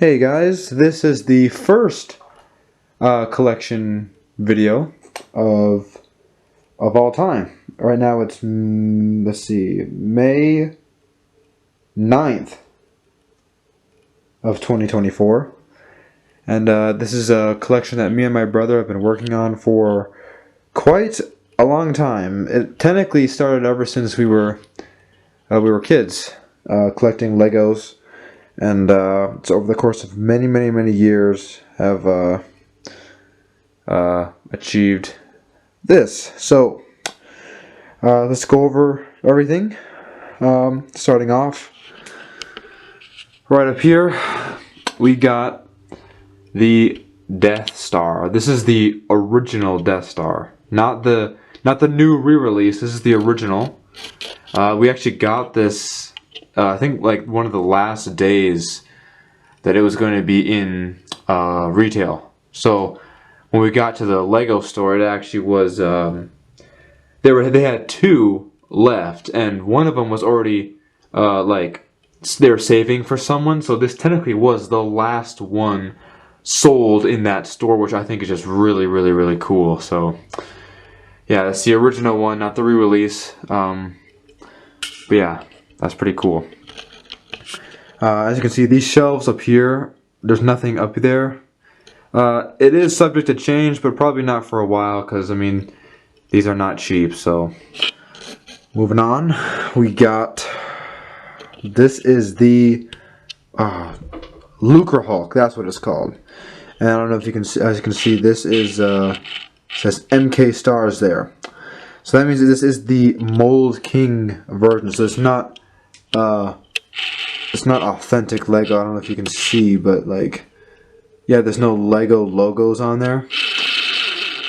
Hey guys, this is the first collection video of all time. Right now it's let's see, May 9th of 2024, and this is a collection that me and my brother have been working on for quite a long time. It technically started ever since we were kids, collecting Legos. And so over the course of many years have achieved this. So let's go over everything. Starting off right up here, we got the Death Star. This is the original Death Star, not the new re-release. This is the original. We actually got this. I think like one of the last days that it was going to be in retail. So when we got to the Lego store, it actually was they had two left, and one of them was already like they were saving for someone. So this technically was the last one sold in that store, which I think is just really cool. So yeah, that's the original one, not the re-release. But yeah. That's pretty cool. As you can see, these shelves up here, there's nothing up there. It is subject to change, but probably not for a while, because, I mean, these are not cheap. So, moving on, we got, this is the Lucre Hulk, that's what it's called. And I don't know if you can see, as you can see, this is, says MK stars there. So that means that this is the Mold King version, so it's not authentic Lego. I don't know if you can see, but like, yeah, there's no Lego logos on there.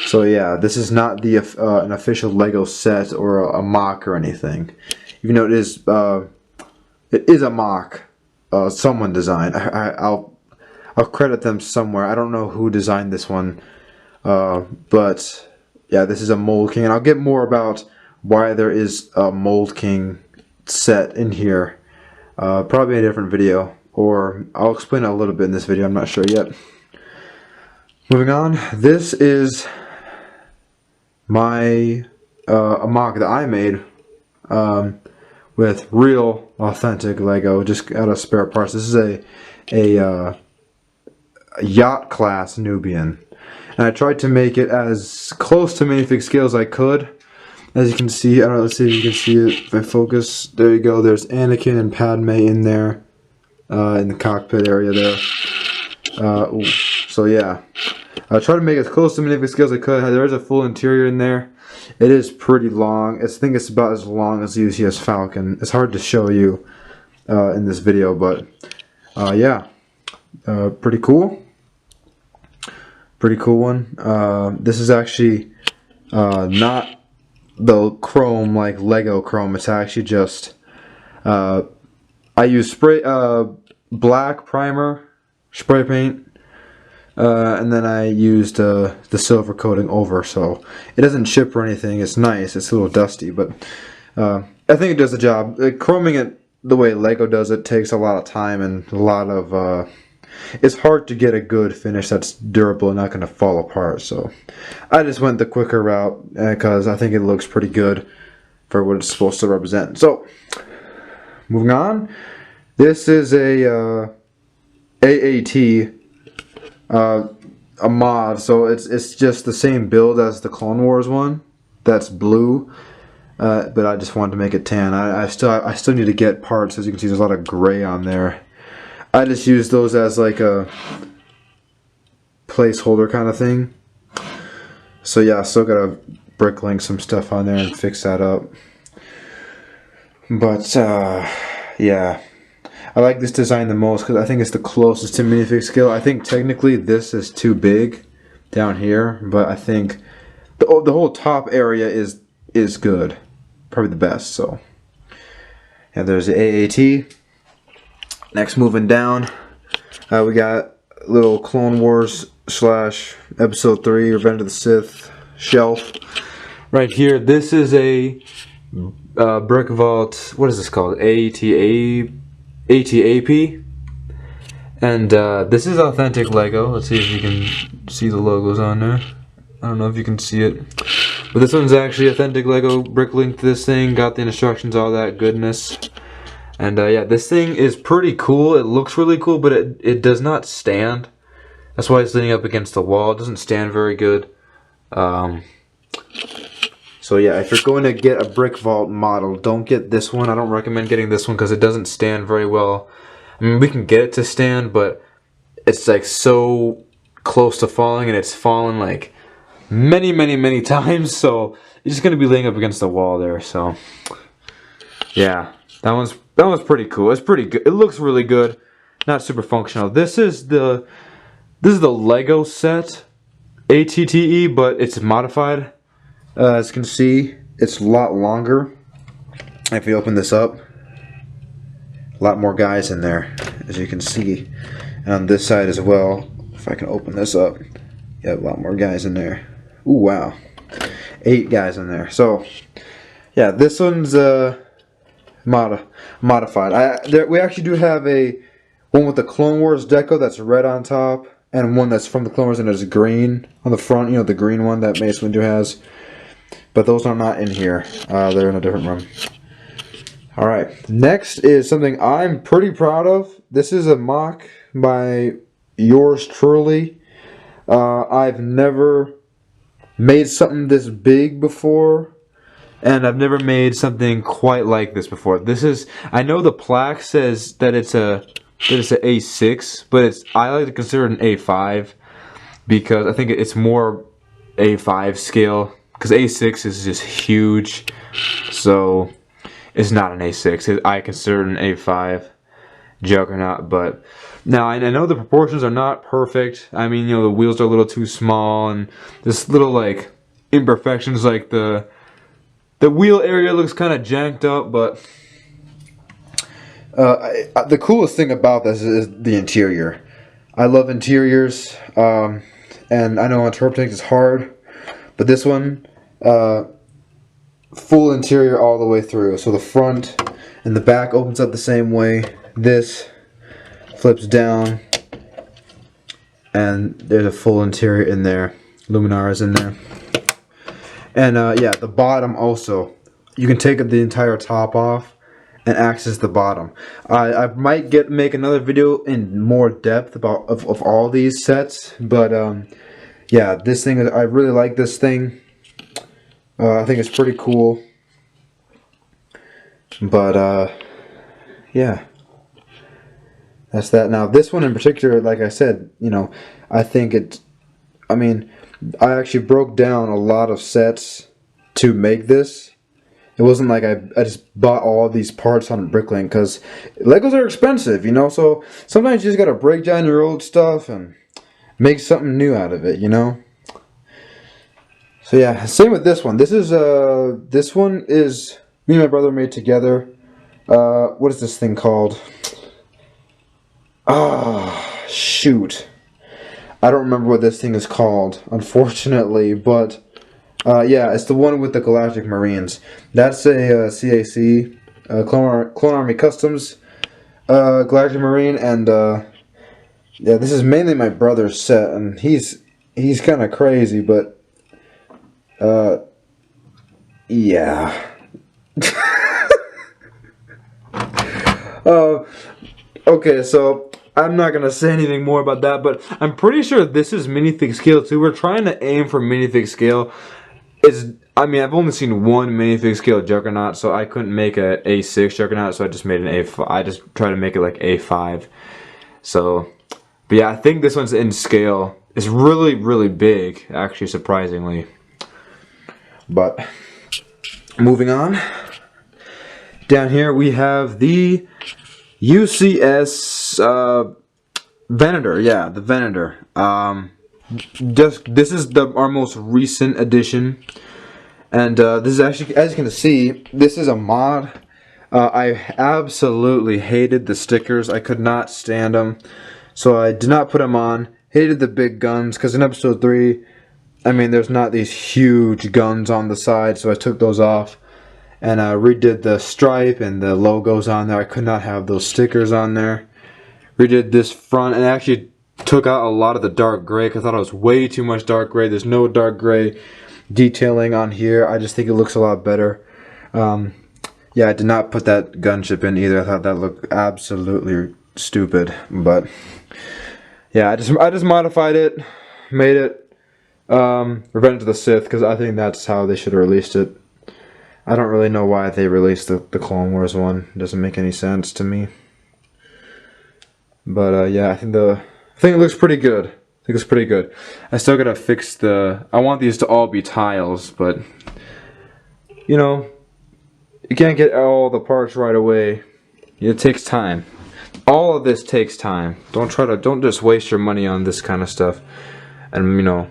So yeah, this is not the an official Lego set or a mock or anything. Even though it is a mock, someone designed. I'll credit them somewhere. I don't know who designed this one, but yeah, this is a Mold King, and I'll get more about why there is a Mold King set in here, probably in a different video, or I'll explain it a little bit in this video, I'm not sure yet. Moving on, this is my a mock that I made with real authentic Lego, just out of spare parts. This is a yacht class Nubian, and I tried to make it as close to minifig scale as I could. As you can see, I don't know, let's see if you can see it. If I focus, there you go. There's Anakin and Padme in there, in the cockpit area there. So yeah, I tried to make it as close to minifig scale as I could. There is a full interior in there. It is pretty long. I think it's about as long as the UCS Falcon. It's hard to show you in this video, but yeah, pretty cool. Pretty cool one. This is actually not the chrome like Lego chrome. It's actually just I use black primer, spray paint, and then I used the silver coating over, so it doesn't chip or anything. It's nice. It's a little dusty, but I think it does the job. Chroming it the way Lego does it takes a lot of time and a lot of it's hard to get a good finish that's durable and not going to fall apart. So I just went the quicker route because I think it looks pretty good for what it's supposed to represent. So moving on, this is a AAT, a mod. So it's just the same build as the Clone Wars one. That's blue, but I just wanted to make it tan. I still need to get parts. As you can see, there's a lot of gray on there. I just use those as like a placeholder kind of thing. So yeah, I still gotta bricklink some stuff on there and fix that up. But yeah, I like this design the most because I think it's the closest to minifig scale. I think technically this is too big down here, but I think the whole top area is good, probably the best. So yeah, there's the AAT. Next, moving down, we got little Clone Wars / Episode 3 Revenge of the Sith shelf. Right here, this is a brick vault. What is this called? ATAP. And this is authentic Lego. Let's see if you can see the logos on there. I don't know if you can see it. But this one's actually authentic Lego brick link to this thing. Got the instructions, all that goodness. And yeah, this thing is pretty cool. It looks really cool, but it does not stand. That's why it's leaning up against the wall. It doesn't stand very good. So yeah, if you're going to get a brick vault model, don't get this one. I don't recommend getting this one because it doesn't stand very well. I mean, we can get it to stand, but it's like so close to falling, and it's fallen like many times. So you're just gonna be laying up against the wall there. So yeah, that one's pretty cool. It's pretty good. It looks really good. Not super functional. This is the Lego set ATTE, but it's modified. As you can see, it's a lot longer. If you open this up, a lot more guys in there, as you can see. And on this side as well, if I can open this up, you have a lot more guys in there. Ooh, wow. 8 guys in there. So, yeah, this one's modified. We actually do have one with the Clone Wars deco that's red on top, and one that's from the Clone Wars and is green on the front. You know, the green one that Mace Windu has. But those are not in here. They're in a different room. Alright, next is something I'm pretty proud of. This is a mock by yours truly. I've never made something this big before, and I've never made something quite like this before. This is, I know the plaque says that it's an A6, but I like to consider it an A5 because I think it's more A5 scale, because A6 is just huge. So it's not an A6. I consider it an A5 Juggernaut, but now I know the proportions are not perfect. I mean, you know, the wheels are a little too small, and this little like imperfections, like the wheel area looks kind of janked up. But the coolest thing about this is the interior. I love interiors, and I know interpreting is hard, but this one, full interior all the way through. So the front and the back opens up the same way. This flips down, and there's a full interior in there. Luminara's in there. And yeah, the bottom also. You can take the entire top off and access the bottom. I might make another video in more depth about of all these sets, but yeah, this thing, I really like this thing. I think it's pretty cool. But yeah, that's that. Now this one in particular, like I said, you know, I think I mean, I actually broke down a lot of sets to make this. It wasn't like I just bought all these parts on Bricklink, because Legos are expensive, you know, so sometimes you just gotta break down your old stuff and make something new out of it, you know. So yeah, same with this one. This one is me and my brother made together. What is this thing called? Ah, shoot. I don't remember what this thing is called, unfortunately, but yeah, it's the one with the Galactic Marines. That's a CAC, Clone Army Customs Galactic Marine, and yeah, this is mainly my brother's set, and he's kind of crazy, but yeah. Okay, so I'm not gonna say anything more about that, but I'm pretty sure this is minifig scale too. We're trying to aim for minifig scale. I mean, I've only seen one minifig scale Juggernaut, so I couldn't make a A6 Juggernaut, so I just made an A5. I just tried to make it like A5. So, but yeah, I think this one's in scale. It's really, really big, actually, surprisingly. But moving on, down here we have the UCS Venator. Yeah, the Venator. This is our most recent addition, and this is actually, as you can see, this is a mod. I absolutely hated the stickers. I could not stand them, so I did not put them on. Hated the big guns, because in episode 3, I mean, there's not these huge guns on the side, so I took those off and redid the stripe and the logos on there. I could not have those stickers on there. redid this front, and actually took out a lot of the dark gray, because I thought it was way too much dark gray. There's no dark gray detailing on here. I just think it looks a lot better. Yeah, I did not put that gunship in either. I thought that looked absolutely stupid. But yeah, I just modified it, made it Revenge of the Sith, because I think that's how they should have released it. I don't really know why they released the Clone Wars one. It doesn't make any sense to me. But yeah, I think it looks pretty good. I think it's pretty good. I still gotta fix I want these to all be tiles, but you know, you can't get all the parts right away. It takes time. All of this takes time. Don't just waste your money on this kind of stuff, and you know,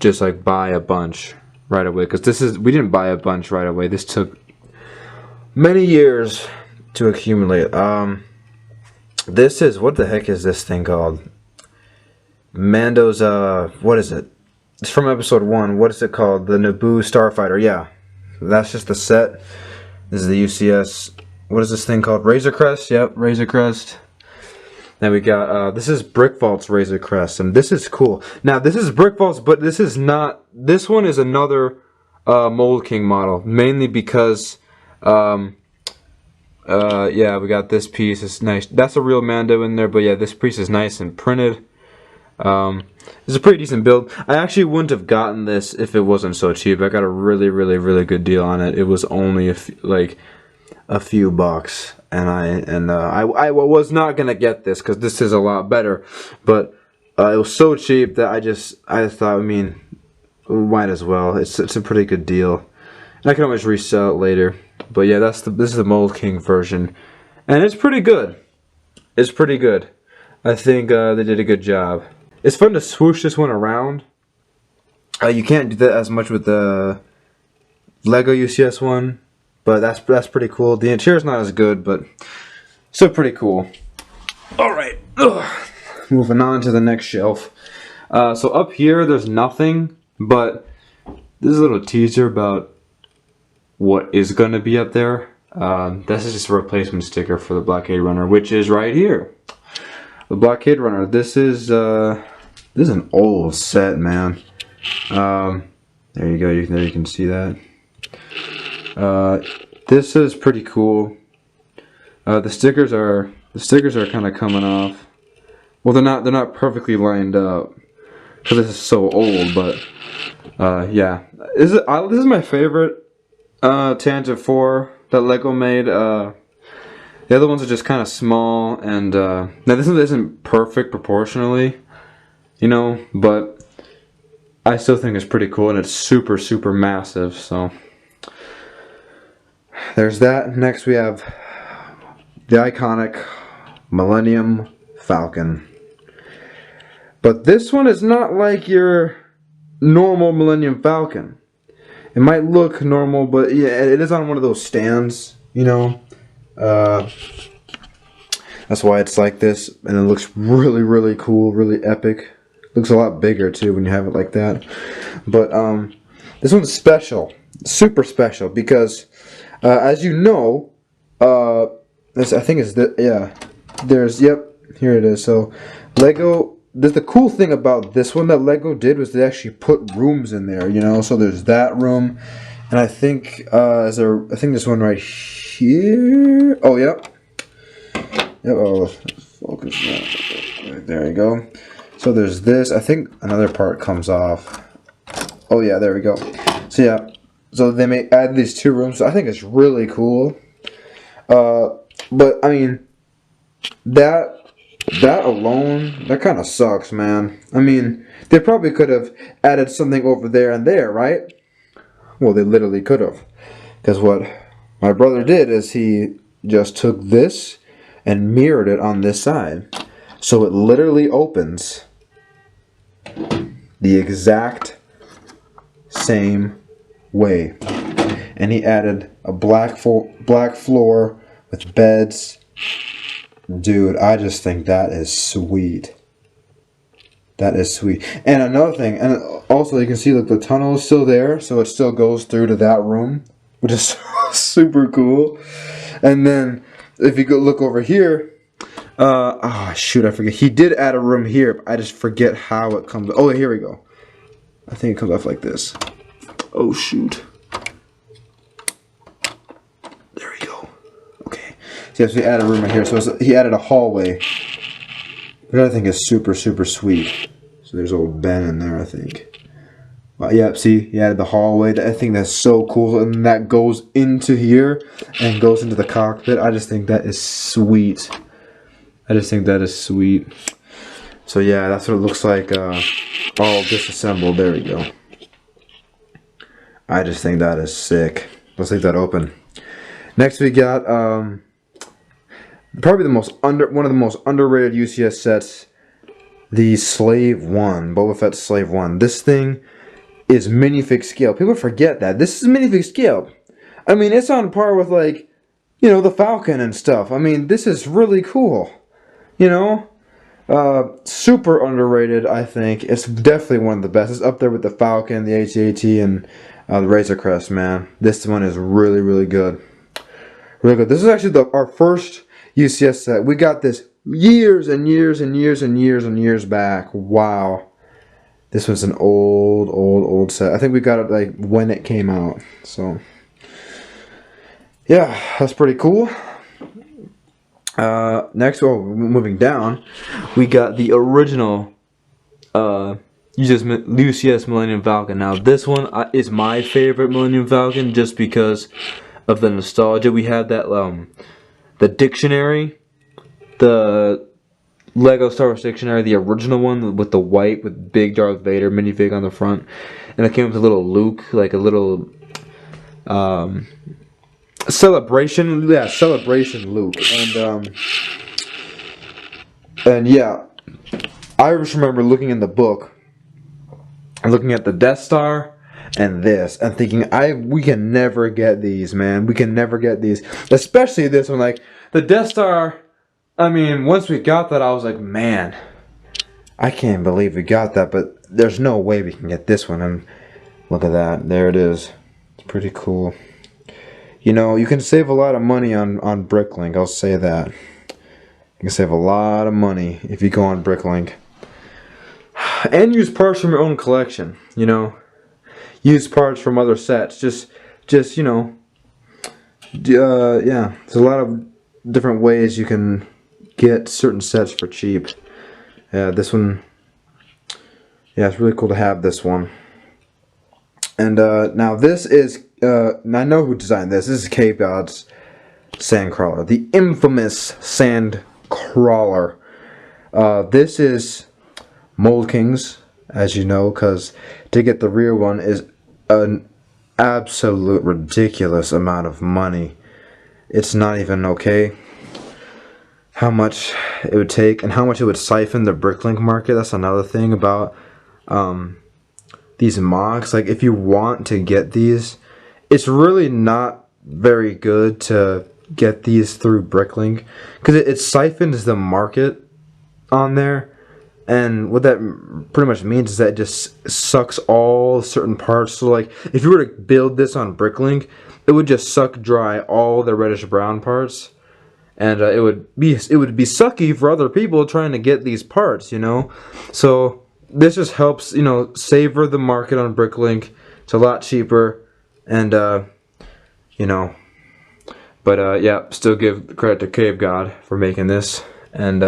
just like buy a bunch right away. Because we didn't buy a bunch right away. This took many years to accumulate. This is, what the heck is this thing called? Mando's, what is it? It's from episode 1. What is it called? The Naboo Starfighter. Yeah. That's just the set. This is the UCS. What is this thing called? Razor Crest? Yep, Razor Crest. Then we got, this is Brick Vault's Razor Crest. And this is cool. Now, this is Brick Vault's, but this is not, this one is another Mold King model. Mainly because, yeah, we got this piece. It's nice. That's a real Mando in there, but yeah, this piece is nice and printed. It's a pretty decent build. I actually wouldn't have gotten this if it wasn't so cheap. I got a really, really, really good deal on it. It was only a few bucks, and I was not gonna get this because this is a lot better, but it was so cheap that I thought, I mean, might as well. It's a pretty good deal, and I can always resell it later. But yeah, this is the Mold King version, and it's pretty good. It's pretty good. I think they did a good job. It's fun to swoosh this one around. You can't do that as much with the Lego UCS one, but that's pretty cool. The interior's not as good, but still pretty cool. All right, moving on to the next shelf. So up here, there's nothing, but this is a little teaser about what is going to be up there. This is just a replacement sticker for the Blockade Runner, which is right here. The Blockade Runner. This is an old set, man. There you go. There you can see that. This is pretty cool. The stickers are kind of coming off. Well, they're not perfectly lined up because this is so old. But yeah, this is my favorite Tangent 4 that Lego made. The other ones are just kind of small, and now this one isn't perfect proportionally, you know, but I still think it's pretty cool, and it's super, super massive. So there's that. Next we have the iconic Millennium Falcon, but this one is not like your normal Millennium Falcon. It might look normal, but yeah, it is on one of those stands, you know. That's why it's like this, and it looks really, really cool, really epic. Looks a lot bigger too when you have it like that. But this one's special, super special, because as you know, I think it's here it is. So Lego. The cool thing about this one that Lego did was they actually put rooms in there, you know. So there's that room, and I think I think this one right here. Oh, yep. Oh, focus that. There you go. So there's this. I think another part comes off. Oh yeah, there we go. So yeah, so they may add these 2 rooms. So I think it's really cool. But I mean, that alone, that kind of sucks, man. I mean, they probably could have added something over there and there, right? Well, they literally could have. Because what my brother did is he just took this and mirrored it on this side. So it literally opens the exact same way. And he added a black floor with beds. Dude, I just think that is sweet. That is sweet. And another thing, and also you can see that the tunnel is still there, so it still goes through to that room, which is super cool. And then if you go look over here, Oh shoot, I forget. He did add a room here. I just forget how it comes. Oh, here we go. I think it comes off like this. Oh shoot. There we go. Okay. So yes, we added a room right here. So he added a hallway, which I think is super sweet. So there's old Ben in there, I think. Yep, see, he added the hallway. I think that's so cool. And that goes into here and goes into the cockpit. I just think that is sweet. I just think that is sweet. So yeah, that's what it looks like all disassembled. There we go. I just think that is sick. Let's leave that open. Next we got probably one of the most underrated UCS sets, the Slave 1, Boba Fett Slave 1. This thing is minifig scale. People forget that. This is minifig scale. I mean, it's on par with, like, you know, the Falcon and stuff. I mean, this is really cool. You know? Super underrated, I think. It's definitely one of the best. It's up there with the Falcon, the AT-AT, and the Razor Crest, man. This one is really good. Really good. This is actually our first UCS set. We got this years and years back. Wow. This was an old set. I think we got it like when it came out. So yeah, that's pretty cool. Next, moving down, we got the original UCS Millennium Falcon. Now this one is my favorite Millennium Falcon just because of the nostalgia. We have that the dictionary, the Lego Star Wars dictionary, the original one with the white with big Darth Vader minifig on the front, and it came with a little Luke, like a little celebration Luke, and yeah, I just remember looking in the book and looking at the Death Star and this and thinking, we can never get these, man. We can never get these, especially this one. Like the Death Star, I mean, once we got that, I was like, man, I can't believe we got that, but there's no way we can get this one. And look at that, there it is. It's pretty cool. You know, you can save a lot of money on Bricklink, I'll say that. You can save a lot of money if you go on Bricklink. And use parts from your own collection, you know. Use parts from other sets. Just you know, yeah, there's a lot of different ways you can get certain sets for cheap. Yeah, this one, yeah, it's really cool to have this one. And now this is, I know who designed this. This is Cave God's Sandcrawler, the infamous Sandcrawler. This is Mold King's, as you know, because to get the rear one is an absolute ridiculous amount of money. It's not even okay how much it would take and how much it would siphon the Bricklink market. That's another thing about these mocks. Like, if you want to get these, it's really not very good to get these through Bricklink because it siphons the market on there. And what that pretty much means is that it just sucks all certain parts. So like, if you were to build this on Bricklink, it would just suck dry all the reddish brown parts, and it would be sucky for other people trying to get these parts, you know. So this just helps, you know, savor the market on Bricklink. It's a lot cheaper, and you know. But yeah, still give credit to Cave God for making this, and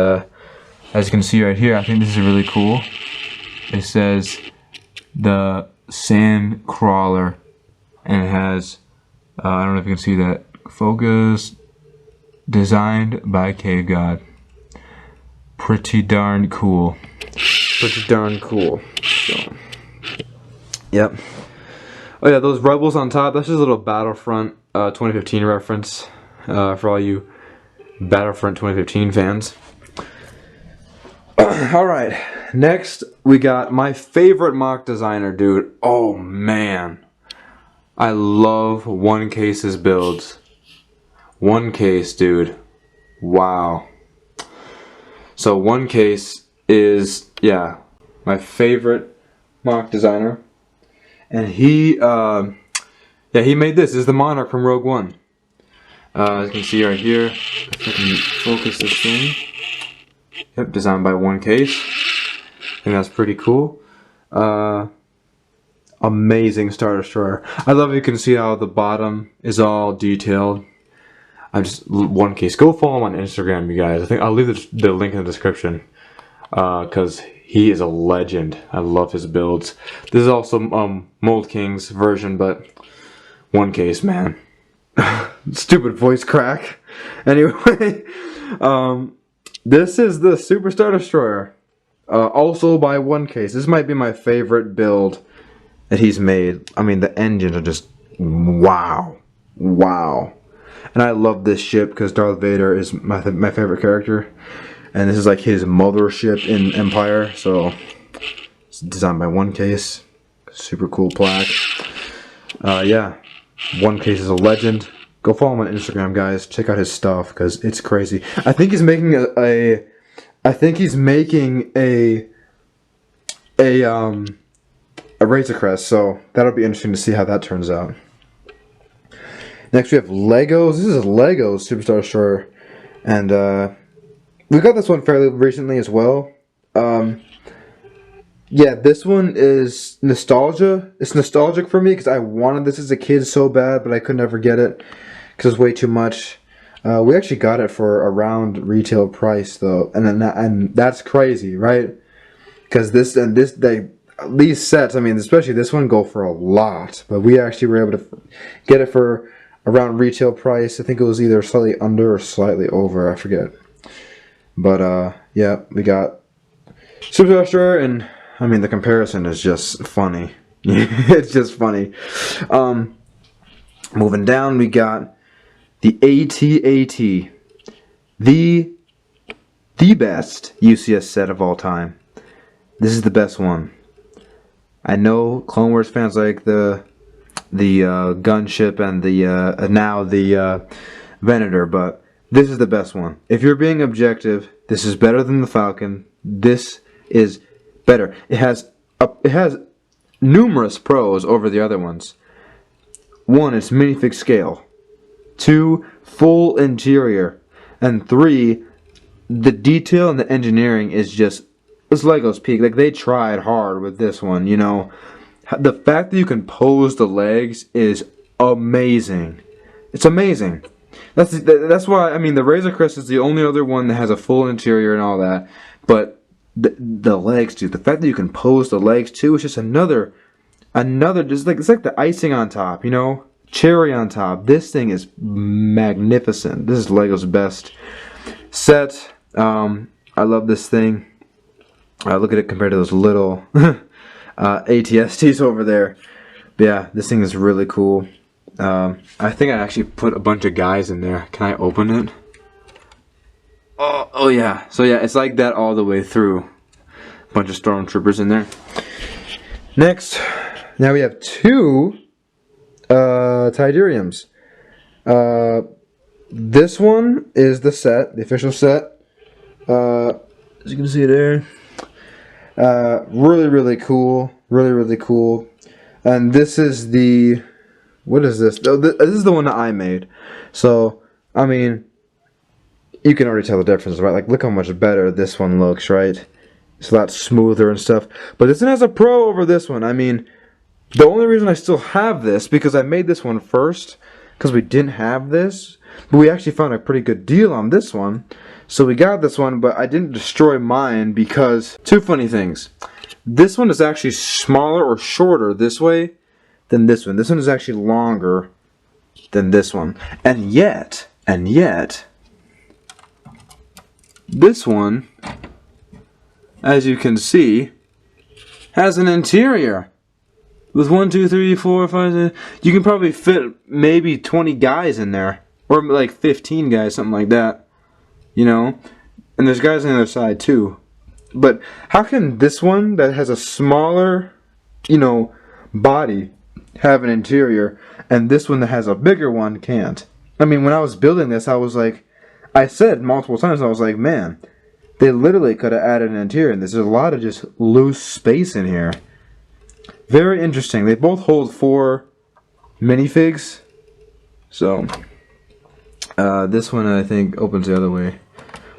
as you can see right here, I think this is really cool. It says the Sandcrawler, and it has, I don't know if you can see that, focus, designed by Cave God. Pretty darn cool. Pretty darn cool. So, yep. Oh yeah, those rebels on top, that's just a little Battlefront 2015 reference for all you Battlefront 2015 fans. Alright, next we got my favorite mock designer, dude. Oh man, I love One Case's builds. One Case, dude. Wow. So One Case is, yeah, my favorite mock designer. And he made this. This is the Monarch from Rogue One. As you can see right here, if I can focus this thing. Yep, designed by One Case. I think that's pretty cool. Amazing Star Destroyer. I love you can see how the bottom is all detailed. I'm just One Case. Go follow him on Instagram, you guys. I think I'll leave the link in the description because he is a legend. I love his builds. This is also Mold King's version, but One Case, man. Stupid voice crack. Anyway, this is the Super Star Destroyer. Also by One Case. This might be my favorite build that he's made. I mean, the engines are just wow. Wow. And I love this ship because Darth Vader is my favorite character. And this is like his mothership in Empire. So, it's designed by One Case. Super cool plaque. Yeah. One Case is a legend. Go follow him on Instagram, guys. Check out his stuff because it's crazy. I think he's making a Razor Crest, so that'll be interesting to see how that turns out. Next we have Legos. This is Legos Superstar Destroyer, and we got this one fairly recently as well. Yeah, this one is nostalgia. It's nostalgic for me because I wanted this as a kid so bad, but I could never get it because it was way too much. We actually got it for around retail price though, and that's crazy, right? Because these sets, I mean, especially this one, go for a lot. But we actually were able to get it for around retail price. I think it was either slightly under or slightly over. I forget. But yeah, we got Super Destroyer, and I mean the comparison is just funny. It's just funny. Moving down, we got the AT-AT, the best UCS set of all time. This is the best one. I know Clone Wars fans like the gunship and now the Venator, but this is the best one. If you're being objective, this is better than the Falcon. This is better. It has numerous pros over the other ones. 1, it's minifig scale. 2, full interior. And 3, the detail and the engineering is just, it's Lego's peak. Like, they tried hard with this one, you know. The fact that you can pose the legs is amazing. It's amazing. That's why, I mean, the Razor Crest is the only other one that has a full interior and all that. But the legs, dude, the fact that you can pose the legs too is just another, just like, it's like the icing on top, you know? Cherry on top. This thing is magnificent. This is Lego's best set. I love this thing. Look at it compared to those little ATSTs over there. But yeah, this thing is really cool. I think I actually put a bunch of guys in there. Can I open it? Oh yeah. So yeah, it's like that all the way through. A bunch of stormtroopers in there. Next, now we have 2 Tidariums. This one is the set, the official set. As you can see there. Really cool. Really cool. And this is the, what is this? Oh, this is the one that I made. So, I mean, you can already tell the difference, right? Like, look how much better this one looks, right? It's a lot smoother and stuff. But this one has a pro over this one. I mean, the only reason I still have this, because I made this one first, because we didn't have this, but we actually found a pretty good deal on this one. So we got this one, but I didn't destroy mine because 2 funny things. This one is actually smaller or shorter this way than this one. This one is actually longer than this one. And yet, this one, as you can see, has an interior. With 1, 2, 3, 4, 5, 6, you can probably fit maybe 20 guys in there. Or like 15 guys, something like that. You know? And there's guys on the other side too. But how can this one that has a smaller, you know, body have an interior, and this one that has a bigger one can't? I mean, when I was building this, I was like, I said multiple times, I was like, man, they literally could have added an interior in this. There's a lot of just loose space in here. Very interesting. They both hold 4 minifigs. So, this one I think opens the other way.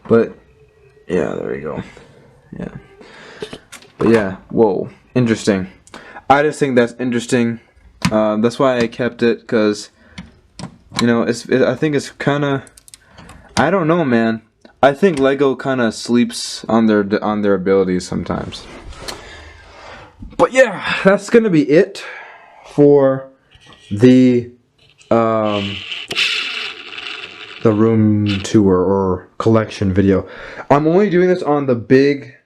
But Yeah, there you go. Yeah. But yeah, whoa, interesting. I just think that's interesting. That's why I kept it, because, you know, I think it's kind of, I don't know, man. I think Lego kind of sleeps on their abilities sometimes. But yeah, that's gonna be it for the room tour or collection video. I'm only doing this on the big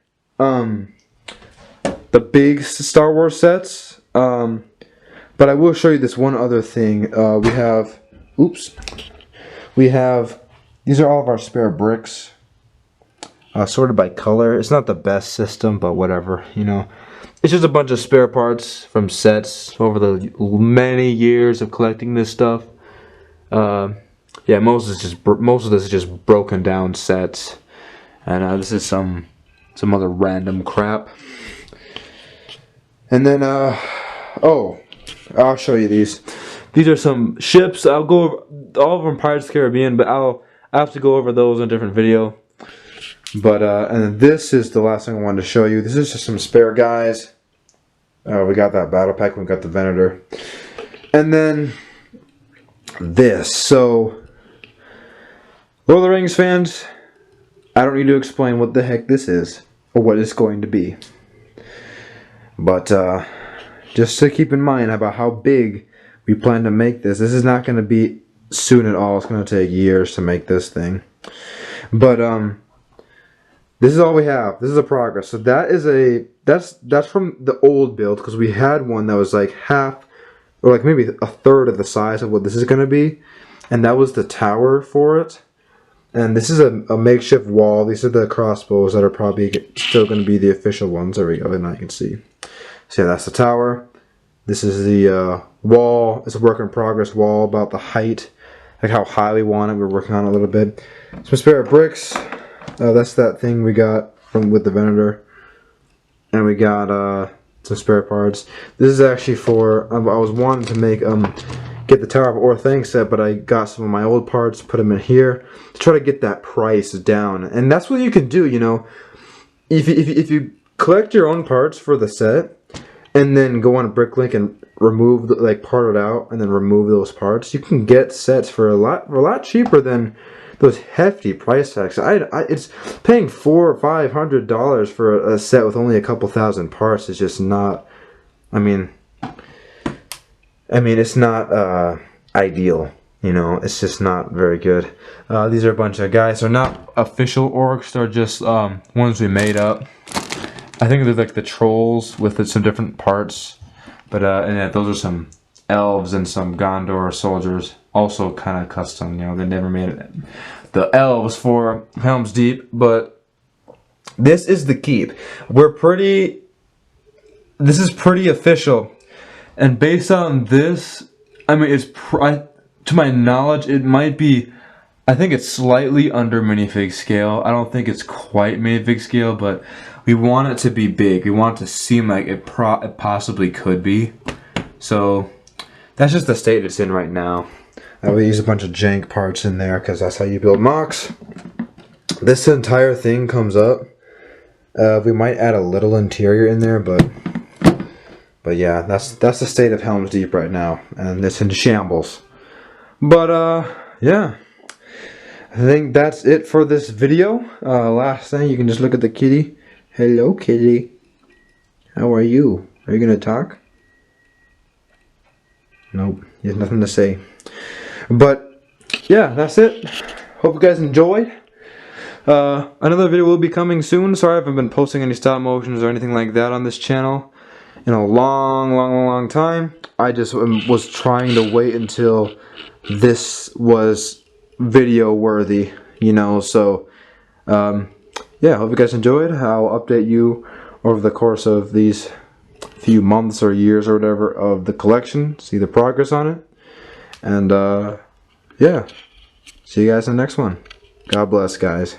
Star Wars sets, but I will show you this one other thing. We have these are all of our spare bricks, sorted by color. It's not the best system, but whatever, you know. It's just a bunch of spare parts from sets over the many years of collecting this stuff. Yeah, most of this is just broken down sets, and this is some other random crap. And then oh, I'll show you these. These are some ships. I'll go over all of them Pirates of the Caribbean, but I'll have to go over those in a different video. But and this is the last thing I wanted to show you. This is just some spare guys. We got that battle pack. We got the Venator, and then this. So, Lord of the Rings fans, I don't need to explain what the heck this is or what it's going to be. But just to keep in mind about how big we plan to make this. This is not going to be soon at all. It's going to take years to make this thing. But this is all we have. This is a progress. So that is that's from the old build, because we had one that was like half or like maybe a third of the size of what this is going to be, and that was the tower for it. And this is a makeshift wall. These are the crossbows that are probably still going to be the official ones. There we go. And now you can see. So yeah, that's the tower. This is the wall. It's a work in progress wall, about the height, like how high we want it. We're working on it a little bit. Some spare bricks. That's that thing we got with the Venator. And we got some spare parts. This is actually for, I was wanting to make get the Tower of Orthanc set, but I got some of my old parts, put them in here to try to get that price down. And that's what you can do, you know. If you collect your own parts for the set, and then go on a Bricklink and remove, like, part it out, and then remove those parts, you can get sets for a lot cheaper than those hefty price tags. It's paying $400 or $500 for a set with only a couple thousand parts is just not. I mean, it's not ideal. You know, it's just not very good. These are a bunch of guys. They're not official orcs. They're just ones we made up. I think they're like the trolls with some different parts. But and yeah, those are some elves and some Gondor soldiers. Also kind of custom. You know, they never made it. The elves for Helm's Deep, but this is the keep. This is pretty official. And based on this, I mean, to my knowledge, it might be, I think it's slightly under minifig scale. I don't think it's quite minifig scale, but we want it to be big. We want it to seem like it possibly could be. So that's just the state it's in right now. We use a bunch of jank parts in there because that's how you build mocks. This entire thing comes up. We might add a little interior in there, but yeah, that's the state of Helm's Deep right now, and it's in shambles. But yeah, I think that's it for this video. Last thing, you can just look at the kitty. Hello, kitty. How are you? Are you gonna talk? Nope, he has nothing to say. But yeah, that's it. Hope you guys enjoyed. Another video will be coming soon. Sorry I haven't been posting any stop motions or anything like that on this channel in a long time. I just was trying to wait until this was video worthy, you know. So yeah, hope you guys enjoyed. I'll update you over the course of these few months or years or whatever of the collection, see the progress on it. And yeah, see you guys in the next one. God bless, guys.